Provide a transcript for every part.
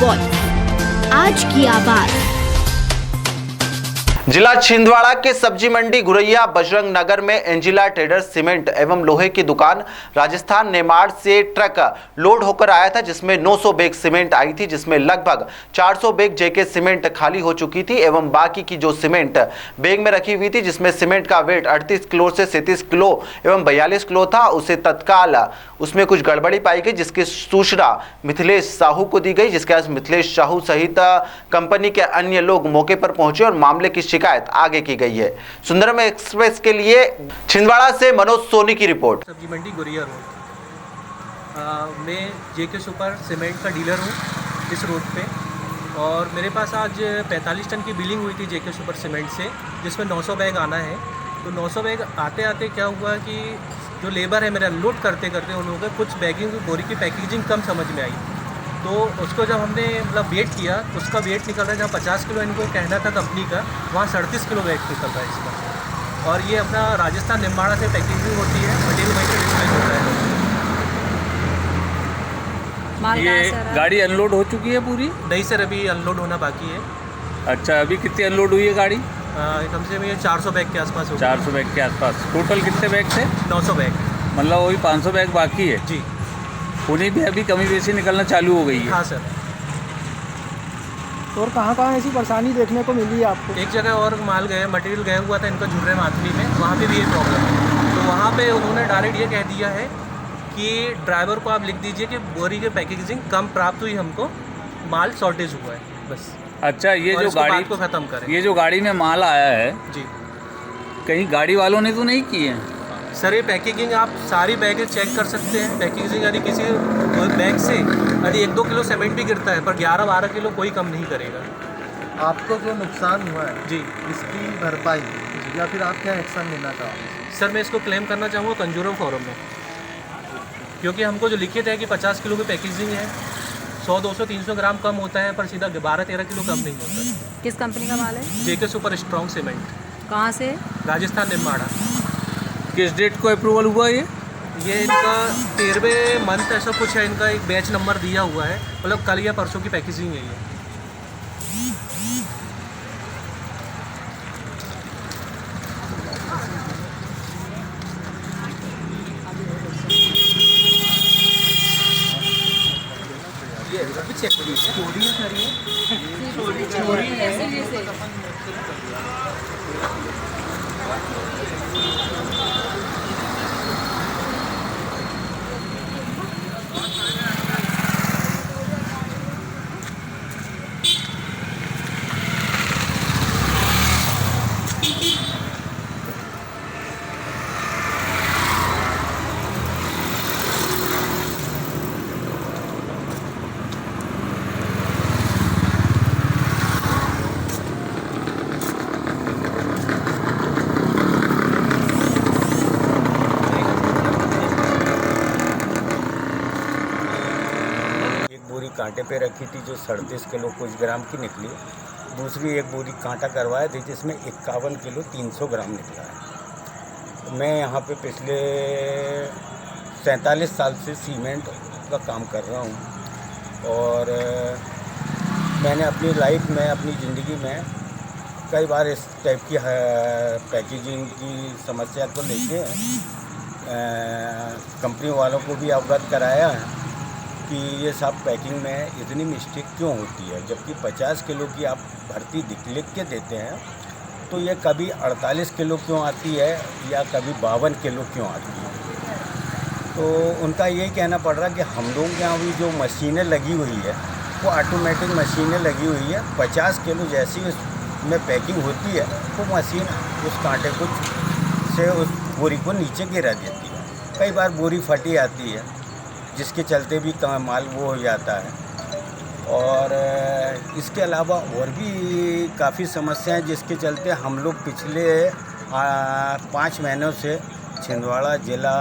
Voice, आज की आवाज। जिला छिंदवाड़ा के सब्जी मंडी गुरैया बजरंग नगर में एंजिला ट्रेडर्स सीमेंट एवं लोहे की दुकान राजस्थान नेमाड़ से ट्रक लोड होकर आया था, जिसमें 900 बैग सीमेंट आई थी, जिसमें लगभग 400 बैग जेके सीमेंट खाली हो चुकी थी एवं बाकी की जो सीमेंट बैग में रखी हुई थी, जिसमें सीमेंट का वेट 38 किलो से 37 किलो एवं 42 किलो था, उसे तत्काल उसमें कुछ गड़बड़ी पाई गई, जिसकी सूचना मिथिलेश साहू को दी गई। जिसके बाद मिथिलेश साहू सहित कंपनी के अन्य लोग मौके पर पहुंचे और मामले की शिकायत आगे की गई है। सुंदरम एक्सप्रेस के लिए छिंदवाड़ा से मनोज सोनी की रिपोर्ट। सब्जी मंडी गुरैया रोड, मैं जेके सुपर सीमेंट का डीलर हूँ इस रोड पे, और मेरे पास आज 45 टन की बिलिंग हुई थी जेके सुपर सीमेंट से, जिसमें 900 बैग आना है। तो 900 बैग आते आते क्या हुआ कि जो लेबर है मेरे अनलोड करते करते उन लोगों को कुछ बैगिंग बोरी की पैकेजिंग कम समझ में आई, तो उसको जब हमने मतलब वेट किया, उसका वेट निकल रहा है जहाँ 50 किलो इनको कहना था कंपनी का, वहाँ 37 किलो वेट निकल रहा है इसका। और ये अपना राजस्थान निम्बाड़ा से पैकेजिंग होती है, मटेरियल वहीं से डिस्पैच होता है। ये गाड़ी अनलोड हो चुकी है पूरी? नहीं सर, अभी अनलोड होना बाकी है। अच्छा, अभी कितनी अनलोड हुई है गाड़ी? कम से कम ये 400 बैग के आसपास होगा। 400 बैग के आसपास। टोटल कितने बैग थे? 900 बैग। मतलब वही 500 बैग बाकी है जी। उन्हें भी अभी कमी बेशी निकलना चालू हो गई है? हाँ सर। और कहाँ ऐसी परेशानी देखने को मिली है आपको? एक जगह और माल गया, मटेरियल गया हुआ था इनका झुर्रे माथली में, वहाँ पे भी ये प्रॉब्लम है। तो वहाँ पे उन्होंने डायरेक्ट ये कह दिया है कि ड्राइवर को आप लिख दीजिए कि बोरी के पैकेजिंग कम प्राप्त हुई, हमको माल शॉर्टेज हुआ है बस। अच्छा, ये जो गाड़ी को ख़त्म करें। ये जो गाड़ी में माल आया है जी, कहीं गाड़ी वालों ने तो नहीं की है? सर ये पैकेजिंग आप सारी बैग चेक कर सकते हैं। पैकेजिंग यदि किसी बैग से यदि 1-2 किलो सीमेंट भी गिरता है, पर 11-12 किलो कोई कम नहीं करेगा। आपको जो नुकसान हुआ है जी, इसकी भरपाई या फिर आप क्या एक्शन लेना चाहोगे? सर मैं इसको क्लेम करना चाहूँगा कंज्यूमर फोरम में, क्योंकि हमको जो लिखित है कि 50 किलो की पैकेजिंग है, 100, 200, 300 ग्राम कम होता है, पर सीधा 12-13 किलो कम नहीं होता। किस कंपनी का माल है? जेके सुपर स्ट्रॉन्ग सीमेंट। कहाँ से? राजस्थान निम्बाड़ा। किस डेट को अप्रूवल हुआ ये इनका 13वें मंथ ऐसा कुछ है, इनका एक बैच नंबर दिया हुआ है, मतलब कल या परसों की पैकेजिंग है ये। अभी चेक करिए, चोरी है। बोरी कांटे पे रखी थी जो 37 किलो कुछ ग्राम की निकली। दूसरी एक बोरी कांटा करवाया थी जिसमें 51 किलो 300 ग्राम निकला है। मैं यहाँ पे पिछले 47 साल से सीमेंट का काम कर रहा हूँ, और मैंने अपनी लाइफ में, अपनी ज़िंदगी में कई बार इस टाइप की पैकेजिंग की समस्या को लेके कंपनी वालों को भी अवगत कराया है कि ये सब पैकिंग में इतनी मिस्टेक क्यों होती है, जबकि 50 किलो की आप भर्ती लिख के देते हैं, तो ये कभी 48 किलो क्यों आती है या कभी 52 किलो क्यों आती है। तो उनका यही कहना पड़ रहा है कि हम लोग के यहाँ भी जो मशीनें लगी हुई है वो ऑटोमेटिक मशीनें लगी हुई है, 50 किलो जैसी उसमें पैकिंग होती है वो मशीन उस कांटे को से उस बोरी को नीचे गिरा देती है। कई बार बोरी फटी आती है, जिसके चलते भी माल वो हो जाता है। और इसके अलावा और भी काफ़ी समस्याएं जिसके चलते हम लोग पिछले 5 महीनों से छिंदवाड़ा जिला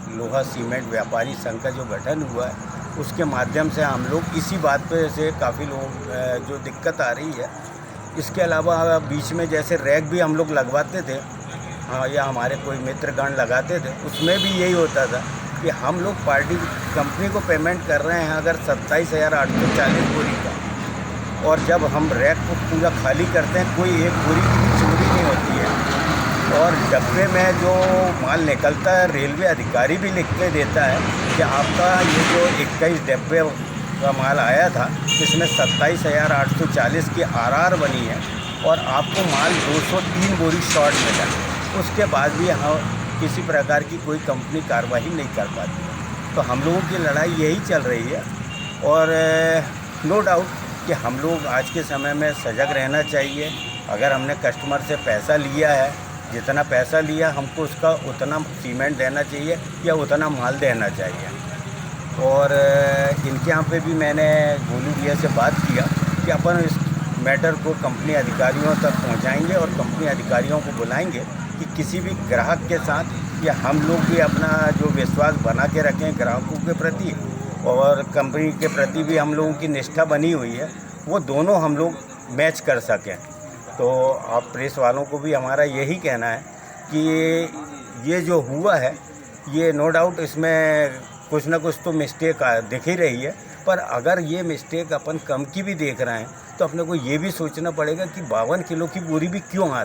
लोहा सीमेंट व्यापारी संघ का जो गठन हुआ है उसके माध्यम से हम लोग इसी बात पे से काफ़ी लोग जो दिक्कत आ रही है। इसके अलावा बीच में जैसे रैक भी हम लोग लगवाते थे, हाँ, या हमारे कोई मित्रगण लगाते थे, उसमें भी यही होता था कि हम लोग पार्टी कंपनी को पेमेंट कर रहे हैं अगर 27,840 बोरी का, और जब हम रैक को पूरा खाली करते हैं कोई एक बोरी की भी चोरी नहीं होती है। और डब्बे में जो माल निकलता है रेलवे अधिकारी भी लिख के देता है कि आपका ये जो 21 डब्बे का माल आया था इसमें 27,840 की आरआर बनी है और आपको माल 203 बोरी शॉर्ट मिला। उसके बाद भी हम किसी प्रकार की कोई कंपनी कार्रवाई नहीं कर पाती है। तो हम लोगों की लड़ाई यही चल रही है और नो डाउट कि हम लोग आज के समय में सजग रहना चाहिए। अगर हमने कस्टमर से पैसा लिया है, जितना पैसा लिया हमको उसका उतना सीमेंट देना चाहिए या उतना माल देना चाहिए। और इनके यहाँ पे भी मैंने गोलू भैया से बात किया कि अपन इस मैटर को कंपनी अधिकारियों तक पहुँचाएंगे और कंपनी अधिकारियों को बुलाएंगे कि किसी भी ग्राहक के साथ या हम लोग भी अपना जो विश्वास बना के रखें ग्राहकों के प्रति और कंपनी के प्रति भी हम लोगों की निष्ठा बनी हुई है, वो दोनों हम लोग मैच कर सकें। तो आप प्रेस वालों को भी हमारा यही कहना है कि ये जो हुआ है ये नो डाउट इसमें कुछ ना कुछ तो मिस्टेक दिख ही रही है, पर अगर ये मिस्टेक अपन कम की भी देख रहे हैं तो अपने को ये भी सोचना पड़ेगा कि 52 किलो की बोरी भी क्यों आ